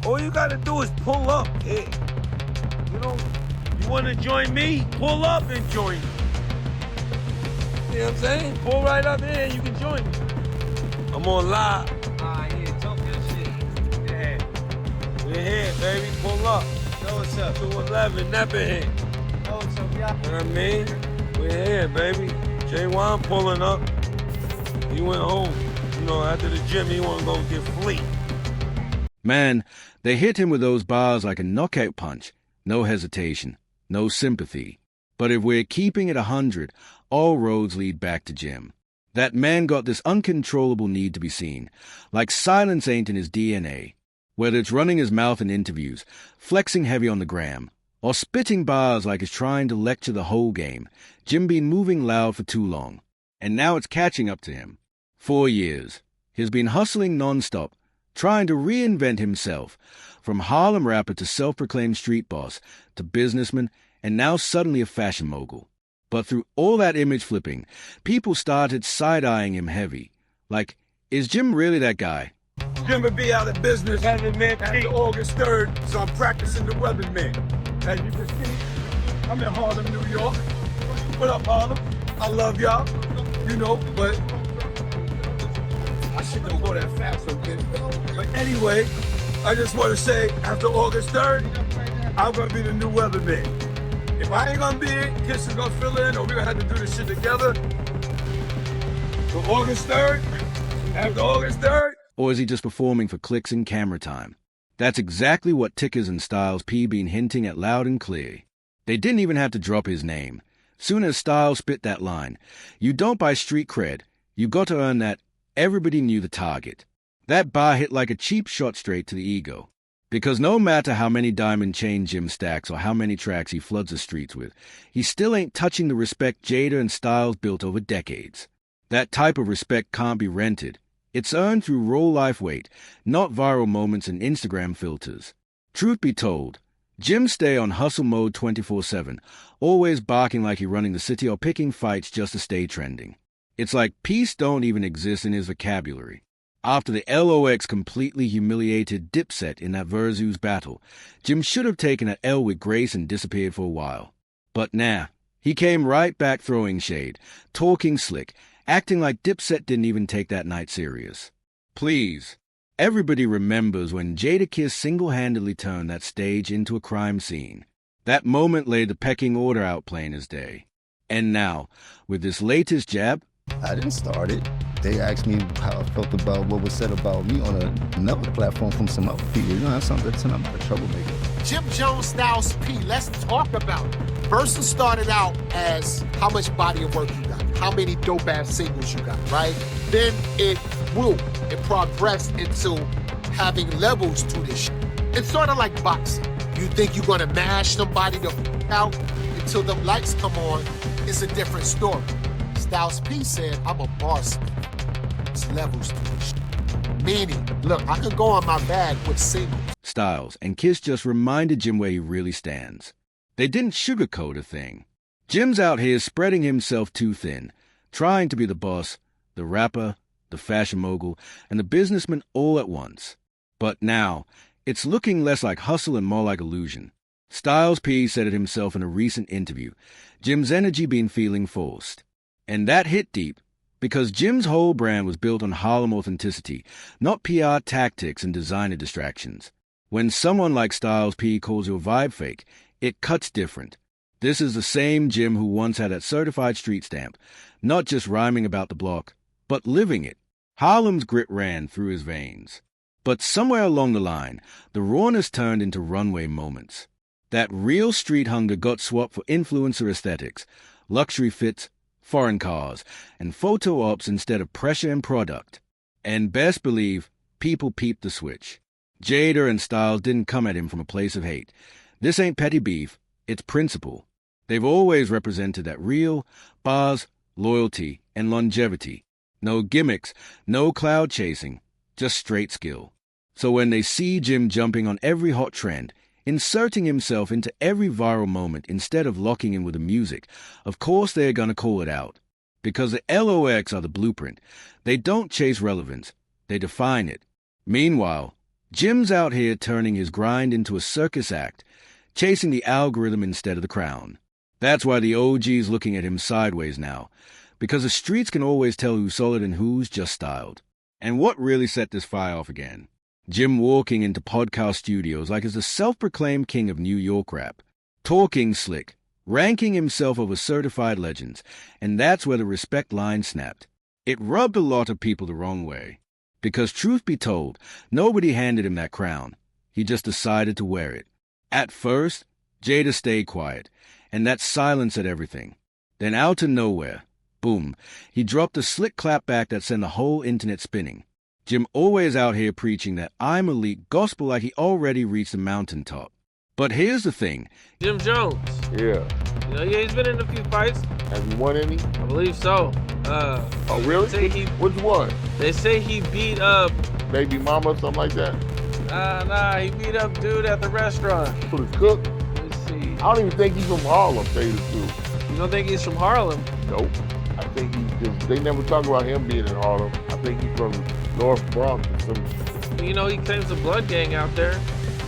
All you gotta do is pull up. Hey, you know, you wanna join me? Pull up and join me. You know what I'm saying? Pull right up here and you can join me. I'm on live. Yeah, talk that shit. Yeah. We're here, baby. Pull up. Know what's up? 211, never here. Know what's up, y'all? You know what I mean? We're here, baby. J1 pulling up. He went home. You know, after the gym, he want to go get fleet. Man, they hit him with those bars like a knockout punch. No hesitation, no sympathy. But if we're keeping it 100, all roads lead back to Jim. That man got this uncontrollable need to be seen. Like silence ain't in his DNA. Whether it's running his mouth in interviews, flexing heavy on the gram, or spitting bars like he's trying to lecture the whole game, Jim been moving loud for too long. And now it's catching up to him. 4 years. He's been hustling nonstop, trying to reinvent himself, from Harlem rapper to self-proclaimed street boss, to businessman, and now suddenly a fashion mogul. But through all that image flipping, people started side-eyeing him heavy. Like, is Jim really that guy? Jim will be out of business after August 3rd, so I'm practicing the weatherman. As you can see, I'm in Harlem, New York. What up, Harlem? I love y'all, you know, but I shouldn't go that fast, okay? But anyway, I just want to say, after August 3rd, I'm going to be the new weatherman. If I ain't gonna be it, Kiss is gonna fill in, or we're gonna have to do this shit together. So August 3rd, after August 3rd. Or is he just performing for clicks and camera time? That's exactly what Tickers and Styles P been hinting at loud and clear. They didn't even have to drop his name. Soon as Styles spit that line, you don't buy street cred, you got to earn that. Everybody knew the target. That bar hit like a cheap shot straight to the ego. Because no matter how many diamond chain Jim stacks or how many tracks he floods the streets with, he still ain't touching the respect Jada and Styles built over decades. That type of respect can't be rented. It's earned through raw life weight, not viral moments and Instagram filters. Truth be told, Jim stay on hustle mode 24/7, always barking like he running the city or picking fights just to stay trending. It's like peace don't even exist in his vocabulary. After the LOX completely humiliated Dipset in that Versus battle, Jim should have taken an L with grace and disappeared for a while. But nah, he came right back throwing shade, talking slick, acting like Dipset didn't even take that night serious. Please, everybody remembers when Jadakiss single-handedly turned that stage into a crime scene. That moment laid the pecking order out plain as day. And now, with this latest jab, I didn't start it. They asked me how I felt about what was said about me on another platform from some other people. You know, that's something I'm not a troublemaker. Jim Jones, Styles P, let's talk about it. Versus started out as how much body of work you got, how many dope-ass singles you got, right? Then it grew, it progressed into having levels to this shit. It's sort of like boxing. You think you're gonna mash somebody to out until the lights come on, it's a different story. Styles P said, I'm a boss. It's levels to this shit. Meaning, look, I could go on my bag with singles. Styles and Kiss just reminded Jim where he really stands. They didn't sugarcoat a thing. Jim's out here spreading himself too thin, trying to be the boss, the rapper, the fashion mogul, and the businessman all at once. But now, it's looking less like hustle and more like illusion. Styles P said it himself in a recent interview. Jim's energy been feeling forced. And that hit deep, because Jim's whole brand was built on Harlem authenticity, not PR tactics and designer distractions. When someone like Styles P calls you a vibe fake, it cuts different. This is the same Jim who once had that certified street stamp, not just rhyming about the block, but living it. Harlem's grit ran through his veins. But somewhere along the line, the rawness turned into runway moments. That real street hunger got swapped for influencer aesthetics, luxury fits, foreign cars, and photo ops instead of pressure and product. And best believe, people peeped the switch. Jada and Styles didn't come at him from a place of hate. This ain't petty beef, it's principle. They've always represented that real, bars, loyalty, and longevity. No gimmicks, no cloud chasing, just straight skill. So when they see Jim jumping on every hot trend, inserting himself into every viral moment instead of locking in with the music, of course they're gonna call it out. Because the LOX are the blueprint. They don't chase relevance, they define it. Meanwhile, Jim's out here turning his grind into a circus act, chasing the algorithm instead of the crown. That's why the OG's looking at him sideways now, because the streets can always tell who's solid and who's just styled. And what really set this fire off again? Jim walking into podcast studios like he's the self-proclaimed king of New York rap, talking slick, ranking himself over certified legends, and that's where the respect line snapped. It rubbed a lot of people the wrong way, because truth be told, nobody handed him that crown. He just decided to wear it. At first, Jada stayed quiet, and that silence said everything. Then out of nowhere, boom, he dropped a slick clapback that sent the whole internet spinning. Jim always out here preaching that I'm elite gospel like he already reached the mountaintop. But here's the thing. Jim Jones. Yeah. Yeah, he's been in a few fights. Have you won any? I believe so. Oh, really? Which one? They say he beat up. Baby mama or something like that? Nah, he beat up dude at the restaurant. For the cook? Let's see. I don't even think he's from Harlem, tell you the truth. You don't think he's from Harlem? Nope. I think he's just, they never talk about him being in Harlem. I think he's from North Bronx or something. You know, he claims a blood gang out there.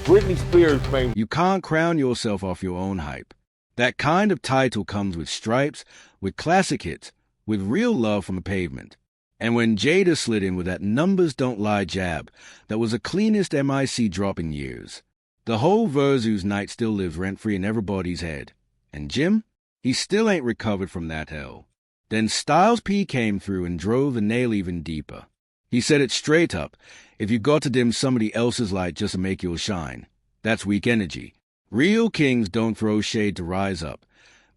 Britney Spears claims. You can't crown yourself off your own hype. That kind of title comes with stripes, with classic hits, with real love from the pavement. And when Jada slid in with that numbers don't lie jab, that was the cleanest MIC drop in years. The whole Versus night still lives rent-free in everybody's head. And Jim? He still ain't recovered from that hell. Then Styles P came through and drove the nail even deeper. He said it straight up, if you got to dim somebody else's light just to make yours shine, that's weak energy. Real kings don't throw shade to rise up.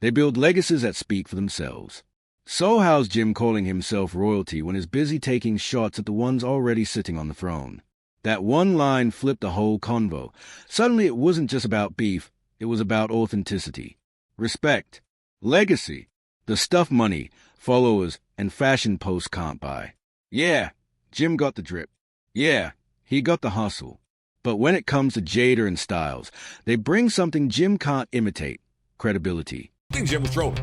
They build legacies that speak for themselves. So how's Jim calling himself royalty when he's busy taking shots at the ones already sitting on the throne? That one line flipped the whole convo. Suddenly it wasn't just about beef, it was about authenticity. Respect. Legacy. The stuff money, followers, and fashion posts can't buy. Yeah, Jim got the drip. Yeah, he got the hustle. But when it comes to Jada and Styles, they bring something Jim can't imitate: credibility. I think Jim was trolling.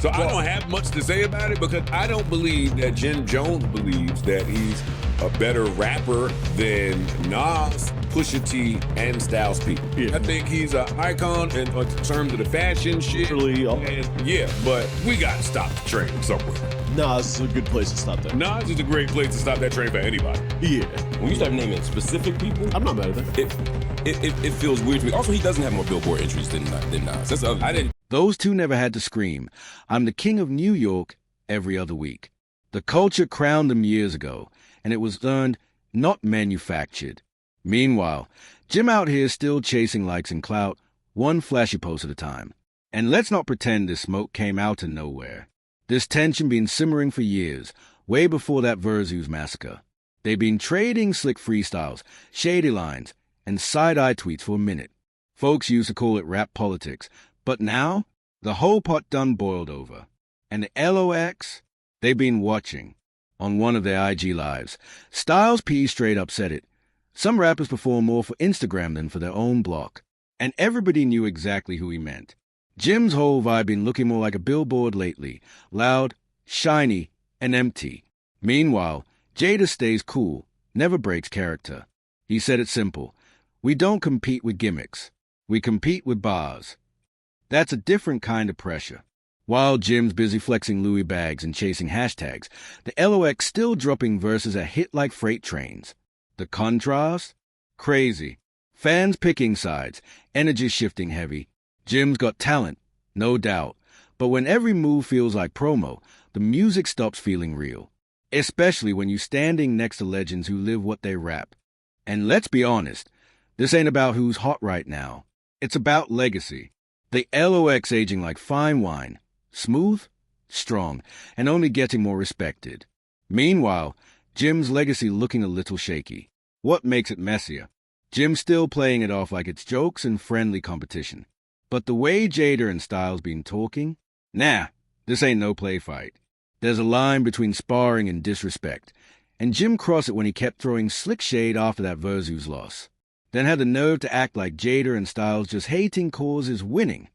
So I don't have much to say about it because I don't believe that Jim Jones believes that he's a better rapper than Nas, Pusha T, and Styles P. Yeah. I think he's an icon in terms of the fashion shit. Yeah, but we got to stop the train somewhere. Nas is a good place to stop that. Nas is a great place to stop that train for anybody. Yeah. When you start naming specific people, I'm not mad at that. It feels weird to me. Also, he doesn't have more Billboard entries than Nas. That's the other thing. Those two never had to scream, I'm the king of New York, every other week. The culture crowned them years ago, and it was earned, not manufactured. Meanwhile, Jim out here still chasing likes and clout, one flashy post at a time. And let's not pretend this smoke came out of nowhere. This tension been simmering for years, way before that Versus massacre. They've been trading slick freestyles, shady lines, and side-eye tweets for a minute. Folks used to call it rap politics, but now, the whole pot done boiled over. And the LOX, they've been watching. On one of their IG lives, Styles P straight up said it. Some rappers perform more for Instagram than for their own block. And everybody knew exactly who he meant. Jim's whole vibe been looking more like a billboard lately. Loud, shiny, and empty. Meanwhile, Jada stays cool, never breaks character. He said it simple. We don't compete with gimmicks. We compete with bars. That's a different kind of pressure. While Jim's busy flexing Louis bags and chasing hashtags, the LOX still dropping verses that hit like freight trains. The contrast? Crazy. Fans picking sides, energy shifting heavy. Jim's got talent, no doubt. But when every move feels like promo, the music stops feeling real. Especially when you're standing next to legends who live what they rap. And let's be honest, this ain't about who's hot right now. It's about legacy. The LOX aging like fine wine, smooth, strong, and only getting more respected. Meanwhile, Jim's legacy looking a little shaky. What makes it messier? Jim's still playing it off like it's jokes and friendly competition. But the way Jada and Styles been talking? Nah, this ain't no play fight. There's a line between sparring and disrespect, and Jim crossed it when he kept throwing slick shade after that Versus loss. Then had the nerve to act like Jada and Styles just hating causes winning.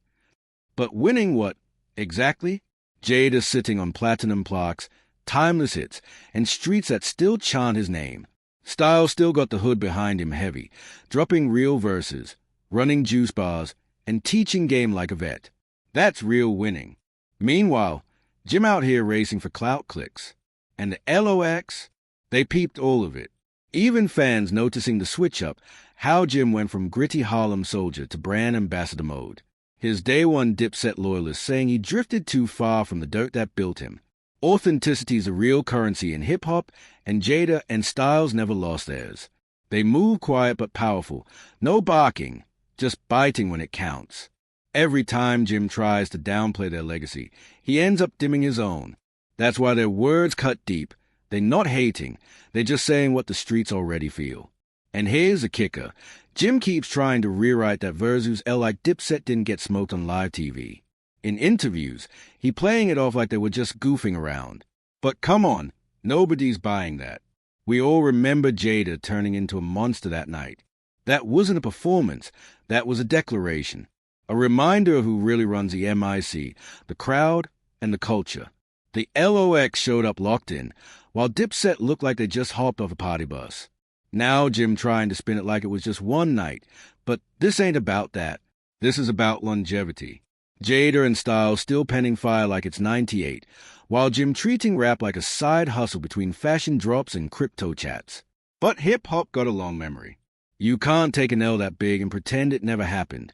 But winning what, exactly? Jada sitting on platinum plaques, timeless hits, and streets that still chant his name. Styles still got the hood behind him heavy, dropping real verses, running juice bars, and teaching game like a vet. That's real winning. Meanwhile, Jim out here racing for clout clicks. And the LOX, they peeped all of it. Even fans noticing the switch-up, how Jim went from gritty Harlem soldier to brand ambassador mode. His day one Dipset loyalist saying he drifted too far from the dirt that built him. Authenticity is a real currency in hip-hop, and Jada and Styles never lost theirs. They move quiet but powerful. No barking, just biting when it counts. Every time Jim tries to downplay their legacy, he ends up dimming his own. That's why their words cut deep. They're not hating, they're just saying what the streets already feel. And here's the kicker. Jim keeps trying to rewrite that Versus L like Dipset didn't get smoked on live TV. In interviews, he playing it off like they were just goofing around. But come on, nobody's buying that. We all remember Jada turning into a monster that night. That wasn't a performance, that was a declaration. A reminder of who really runs the MIC, the crowd and the culture. The LOX showed up locked in, while Dipset looked like they just hopped off a party bus. Now Jim trying to spin it like it was just one night, but this ain't about that. This is about longevity. Jada and Styles still penning fire like it's 98, while Jim treating rap like a side hustle between fashion drops and crypto chats. But hip-hop got a long memory. You can't take an L that big and pretend it never happened.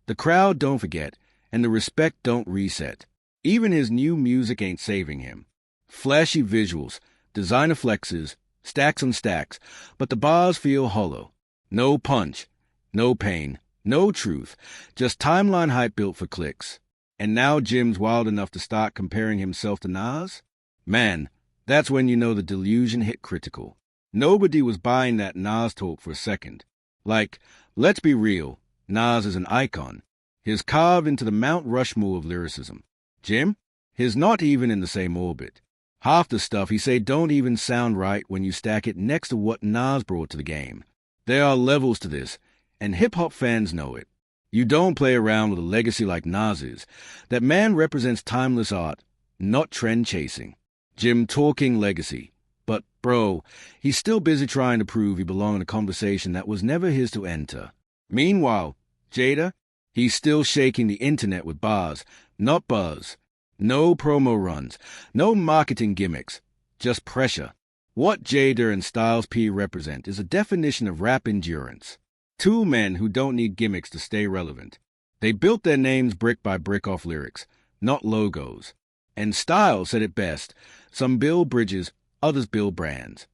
The crowd don't forget, and the respect don't reset. Even his new music ain't saving him. Flashy visuals, designer flexes, stacks on stacks, but the bars feel hollow. No punch, no pain, no truth, just timeline hype built for clicks. And now Jim's wild enough to start comparing himself to Nas? Man, that's when you know the delusion hit critical. Nobody was buying that Nas talk for a second. Like, let's be real, Nas is an icon. He's carved into the Mount Rushmore of lyricism. Jim? He's not even in the same orbit. Half the stuff he say don't even sound right when you stack it next to what Nas brought to the game. There are levels to this, and hip-hop fans know it. You don't play around with a legacy like Nas's. That man represents timeless art, not trend-chasing. Jim talking legacy. But, bro, he's still busy trying to prove he belonged in a conversation that was never his to enter. Meanwhile, Jada, he's still shaking the internet with bars, not buzz. No promo runs, no marketing gimmicks, just pressure. What Jada and Styles P represent is a definition of rap endurance. Two men who don't need gimmicks to stay relevant. They built their names brick by brick off lyrics, not logos. And Styles said it best, some build bridges, others build brands.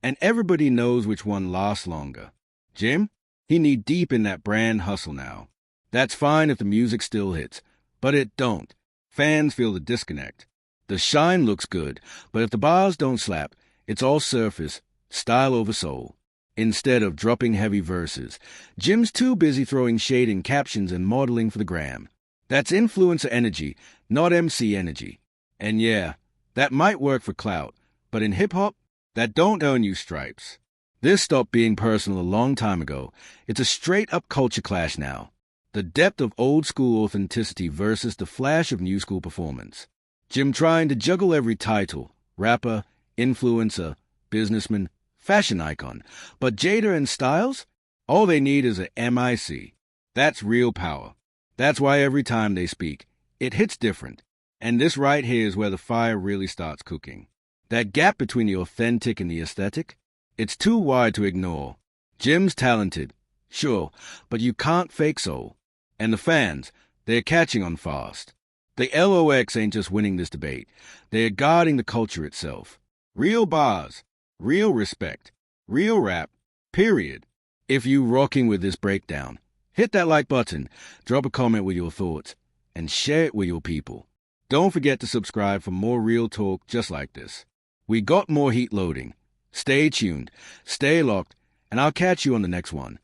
And everybody knows which one lasts longer. Jim? He knee deep in that brand hustle now. That's fine if the music still hits, but it don't. Fans feel the disconnect. The shine looks good, but if the bars don't slap, it's all surface, style over soul. Instead of dropping heavy verses, Jim's too busy throwing shade in captions and modeling for the gram. That's influencer energy, not MC energy. And yeah, that might work for clout, but in hip-hop, that don't earn you stripes. This stopped being personal a long time ago. It's a straight-up culture clash now. The depth of old-school authenticity versus the flash of new-school performance. Jim trying to juggle every title, rapper, influencer, businessman, fashion icon. But Jada and Styles? All they need is a MIC. That's real power. That's why every time they speak, it hits different. And this right here is where the fire really starts cooking. That gap between the authentic and the aesthetic? It's too wide to ignore. Jim's talented, sure, but you can't fake soul. And the fans, they're catching on fast. The LOX ain't just winning this debate. They're guarding the culture itself. Real bars, real respect, real rap, period. If you rocking with this breakdown, hit that like button, drop a comment with your thoughts, and share it with your people. Don't forget to subscribe for more real talk just like this. We got more heat loading. Stay tuned, stay locked, and I'll catch you on the next one.